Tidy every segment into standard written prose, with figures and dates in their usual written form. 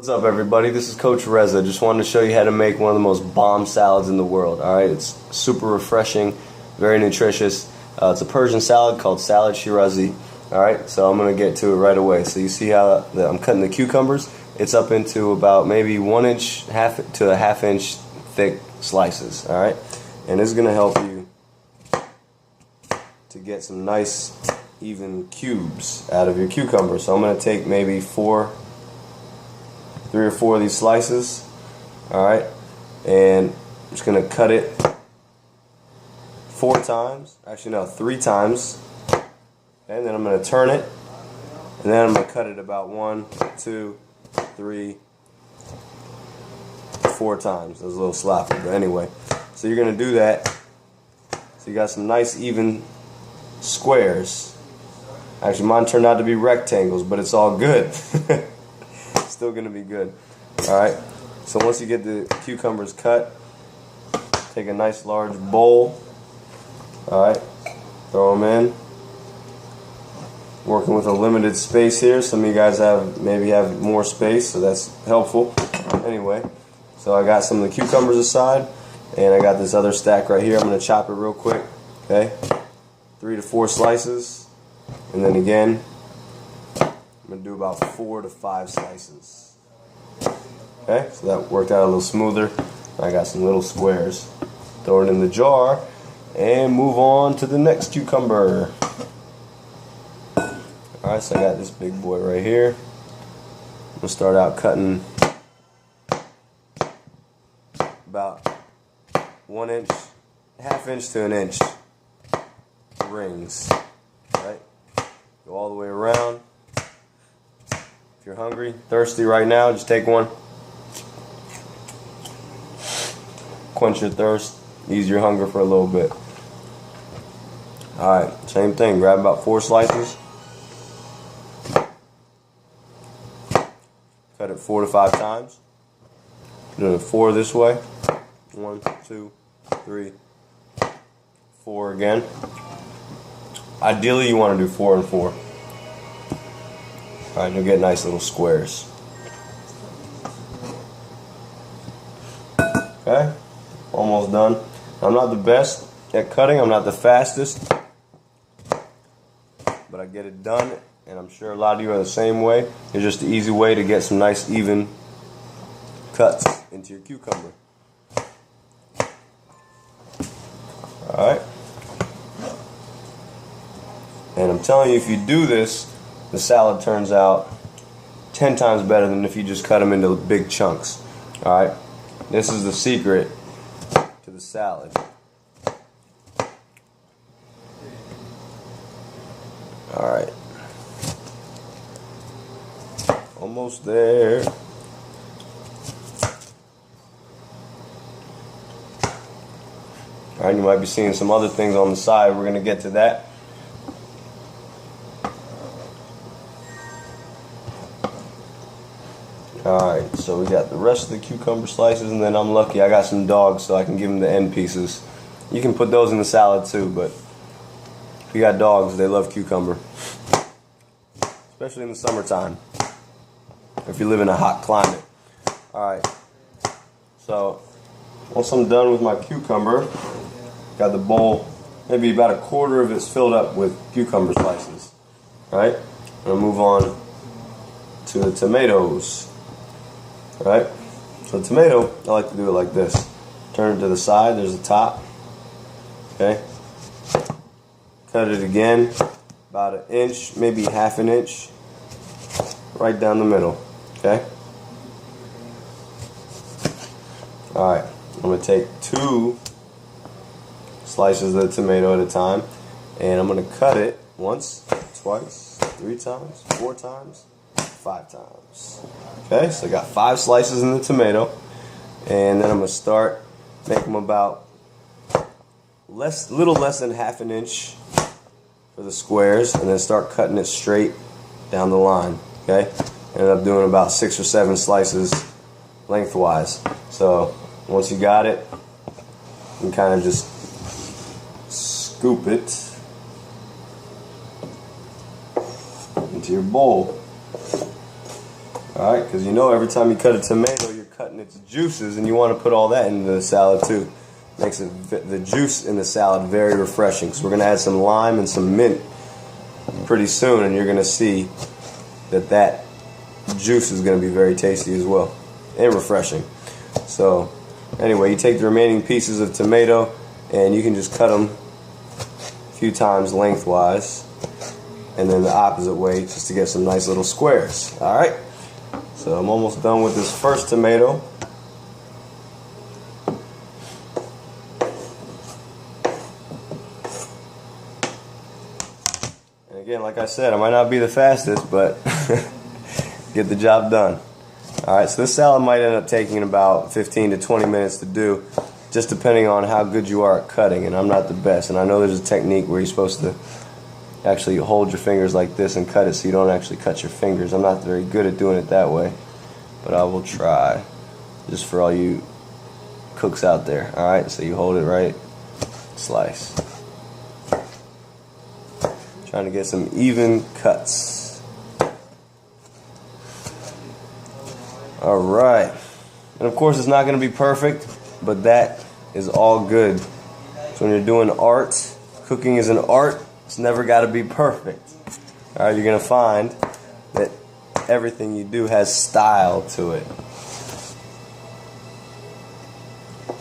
What's up, everybody? This is Coach Reza. Just wanted to show you how to make one of the most bomb salads in the world. Alright, it's super refreshing, very nutritious. It's a Persian salad called Salad Shirazi. Alright, so I'm going to get to it right away. So you see how I'm cutting the cucumbers? It's up into about maybe 1 inch to a half inch thick slices. Alright, and this is going to help you to get some nice even cubes out of your cucumber. So I'm going to take maybe 3 or 4 of these slices, alright, and I'm just going to cut it 4 times, actually no, 3 times, and then I'm going to turn it, and then I'm going to cut it about 1, 2, 3, 4 times. That was a little sloppy, but anyway, so you're going to do that, so you got some nice even squares. Actually, mine turned out to be rectangles, but it's all good. Still gonna be good. Alright, so once you get the cucumbers cut, take a nice large bowl. Alright, throw them in. Working with a limited space here. Some of you guys maybe have more space, so that's helpful. Anyway, so I got some of the cucumbers aside, and I got this other stack right here. I'm gonna chop it real quick. Okay, 3 to 4 slices, and then again I'm going to do about 4 to 5 slices. Okay, so that worked out a little smoother. I got some little squares. Throw it in the jar and move on to the next cucumber. Alright, so I got this big boy right here. I'm going to start out cutting about 1 inch, half inch to an inch rings. Right? Go all the way around. If you're hungry, thirsty right now, just take one. Quench your thirst, ease your hunger for a little bit. Alright, same thing, grab about 4 slices. Cut it 4 to 5 times. Do it 4 this way. 1, 2, 3, 4 again. Ideally you want to do 4 and 4. Alright, you'll get nice little squares. Okay, almost done. I'm not the best at cutting, I'm not the fastest, but I get it done, and I'm sure a lot of you are the same way. It's just an easy way to get some nice even cuts into your cucumber. Alright, and I'm telling you, if you do this, the salad turns out 10 times better than if you just cut them into big chunks. Alright, this is the secret to the salad. Alright, almost there. Alright, you might be seeing some other things on the side. We're going to get to that. Alright, so we got the rest of the cucumber slices, and then I'm lucky I got some dogs, so I can give them the end pieces. You can put those in the salad too, but if you got dogs, they love cucumber. Especially in the summertime, if you live in a hot climate. Alright, so once I'm done with my cucumber, got the bowl, maybe about 1/4 of it's filled up with cucumber slices. Alright, I'm going to move on to the tomatoes. Right? So tomato, I like to do it like this. Turn it to the side, there's the top. Okay? Cut it again, about 1 inch, maybe half an inch, right down the middle. Okay? Alright, I'm going to take 2 slices of the tomato at a time, and I'm going to cut it once, twice, 3 times, 4 times, 5 times. Okay, so I got 5 slices in the tomato, and then I'm going to start make them about little less than half an inch for the squares, and then start cutting it straight down the line. Okay, ended up doing about 6 or 7 slices lengthwise. So once you got it, you can kind of just scoop it into your bowl. Alright, because you know every time you cut a tomato, you're cutting its juices, and you want to put all that into the salad too. Makes the juice in the salad very refreshing. So we're going to add some lime and some mint pretty soon, and you're going to see that juice is going to be very tasty as well, and refreshing. So anyway, you take the remaining pieces of tomato, and you can just cut them a few times lengthwise, and then the opposite way, just to get some nice little squares. Alright, so I'm almost done with this first tomato. And again, like I said, I might not be the fastest, but get the job done. Alright, so this salad might end up taking about 15 to 20 minutes to do, just depending on how good you are at cutting, and I'm not the best. And I know there's a technique where you're supposed to actually hold your fingers like this and cut it so you don't actually cut your fingers. I'm not very good at doing it that way, but I will try, just for all you cooks out there. Alright, so you hold it right, slice. Trying to get some even cuts. Alright, and of course it's not going to be perfect, but that is all good. So when you're doing art, cooking is an art. It's never got to be perfect. Alright, you're going to find that everything you do has style to it,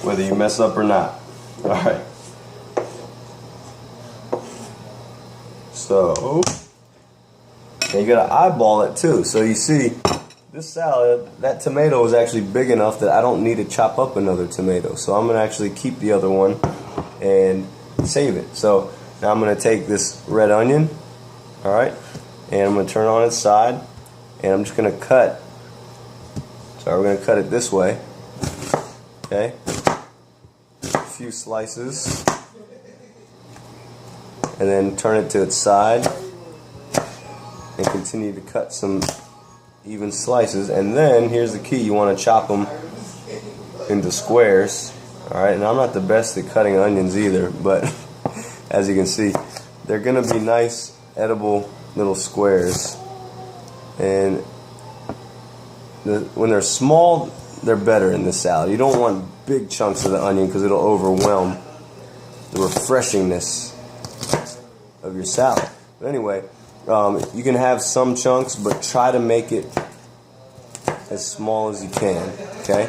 whether you mess up or not. Alright. So, and you got to eyeball it too. So you see, this salad, that tomato is actually big enough that I don't need to chop up another tomato. So I'm going to actually keep the other one and save it. So now I'm going to take this red onion, alright, and I'm going to turn it on its side, and I'm just going to cut. So we're going to cut it this way, okay, a few slices, and then turn it to its side, and continue to cut some even slices. And then here's the key: you want to chop them into squares. Alright, and I'm not the best at cutting onions either, but as you can see, they're gonna be nice, edible little squares. And when they're small, they're better in this salad. You don't want big chunks of the onion because it'll overwhelm the refreshingness of your salad. But anyway, you can have some chunks, but try to make it as small as you can, okay?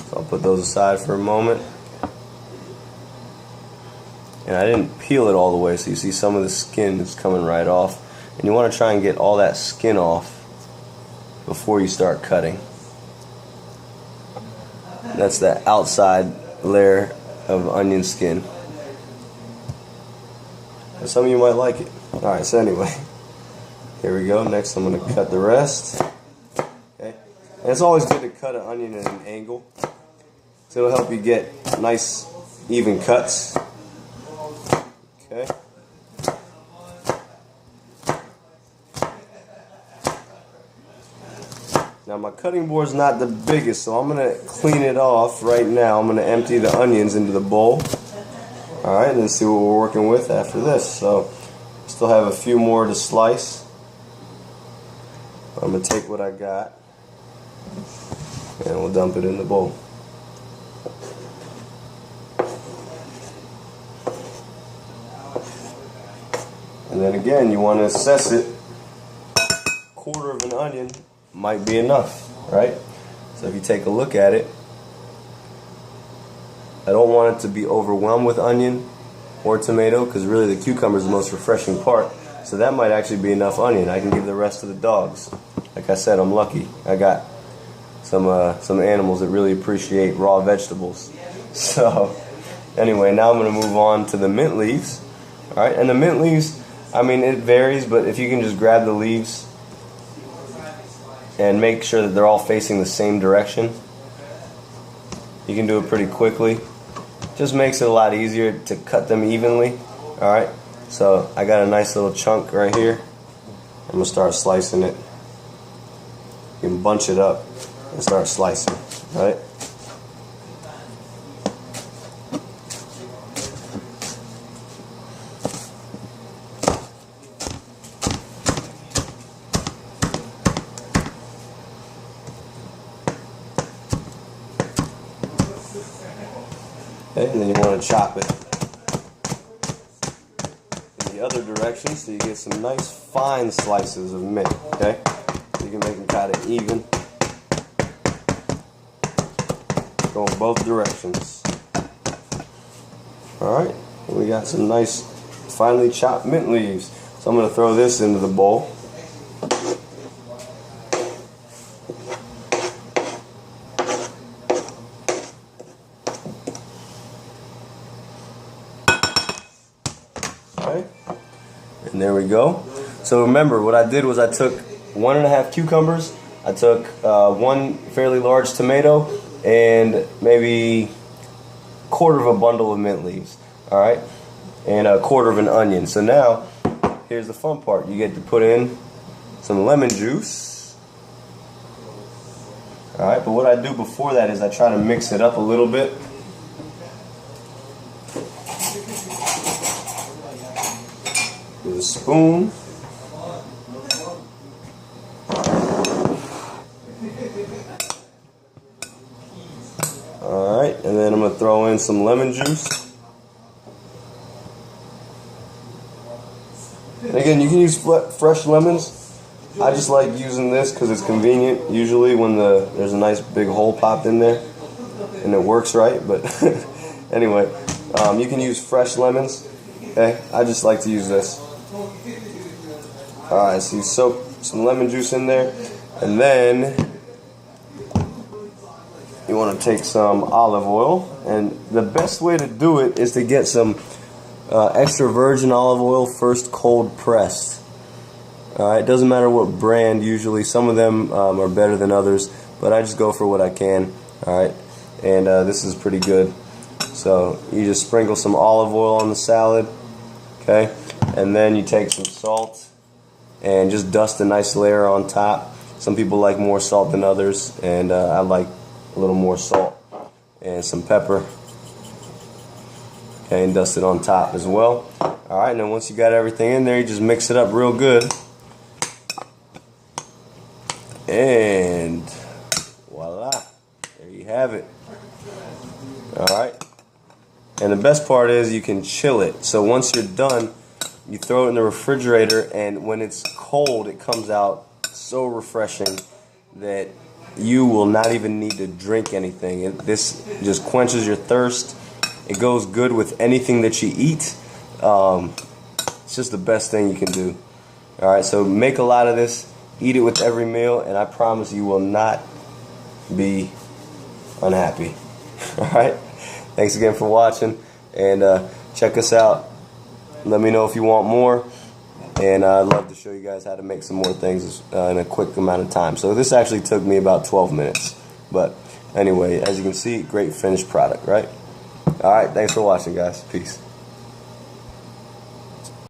So I'll put those aside for a moment. And I didn't peel it all the way, so you see some of the skin is coming right off. And you want to try and get all that skin off before you start cutting. That's the outside layer of onion skin. And some of you might like it. Alright, so anyway, here we go. Next I'm going to cut the rest. Okay. And it's always good to cut an onion at an angle, so it'll help you get nice even cuts. Okay. Now my cutting board's not the biggest, so I'm going to clean it off right now. I'm going to empty the onions into the bowl. Alright, and then see what we're working with after this. So, still have a few more to slice. I'm going to take what I got, and we'll dump it in the bowl. And then again, you want to assess it. Quarter of an onion might be enough, right? So if you take a look at it, I don't want it to be overwhelmed with onion or tomato, because really the cucumber is the most refreshing part. So that might actually be enough onion. I can give the rest to the dogs. Like I said, I'm lucky. I got some animals that really appreciate raw vegetables. So anyway, now I'm going to move on to the mint leaves. All right, and the mint leaves, I mean, it varies, but if you can just grab the leaves and make sure that they're all facing the same direction, you can do it pretty quickly. Just makes it a lot easier to cut them evenly. Alright, so I got a nice little chunk right here. I'm going to start slicing it. You can bunch it up and start slicing. Alright. Okay, and then you want to chop it in the other direction so you get some nice fine slices of mint. Okay, you can make them kind of even, going both directions. All right, we got some nice finely chopped mint leaves. So I'm going to throw this into the bowl. Okay, and there we go. So remember, what I did was I took 1.5 cucumbers, I took 1 fairly large tomato, and maybe 1/4 of a bundle of mint leaves. All right, and 1/4 of an onion. So now, here's the fun part. You get to put in some lemon juice. All right, but what I do before that is I try to mix it up a little bit. With a spoon. All right, and then I'm going to throw in some lemon juice. And again, you can use fresh lemons. I just like using this because it's convenient. Usually when there's a nice big hole popped in there and it works right. But anyway, you can use fresh lemons. Okay, I just like to use this. Alright, so you soak some lemon juice in there, and then you want to take some olive oil, and the best way to do it is to get some extra virgin olive oil first cold pressed. Alright, it doesn't matter what brand usually. Some of them are better than others, but I just go for what I can. Alright, and this is pretty good. So you just sprinkle some olive oil on the salad, okay, and then you take some salt and just dust a nice layer on top. Some people like more salt than others, and I like a little more salt, and some pepper. Okay, and dust it on top as well. Alright, and then once you got everything in there, you just mix it up real good. And voila, there you have it. Alright, and the best part is you can chill it. So once you're done, you throw it in the refrigerator, and when it's cold, it comes out so refreshing that you will not even need to drink anything. This just quenches your thirst. It goes good with anything that you eat. It's just the best thing you can do. Alright, so make a lot of this, eat it with every meal, and I promise you will not be unhappy. Alright, thanks again for watching, and check us out. Let me know if you want more, and I'd love to show you guys how to make some more things in a quick amount of time. So this actually took me about 12 minutes. But anyway, as you can see, great finished product, right? Alright, thanks for watching, guys. Peace.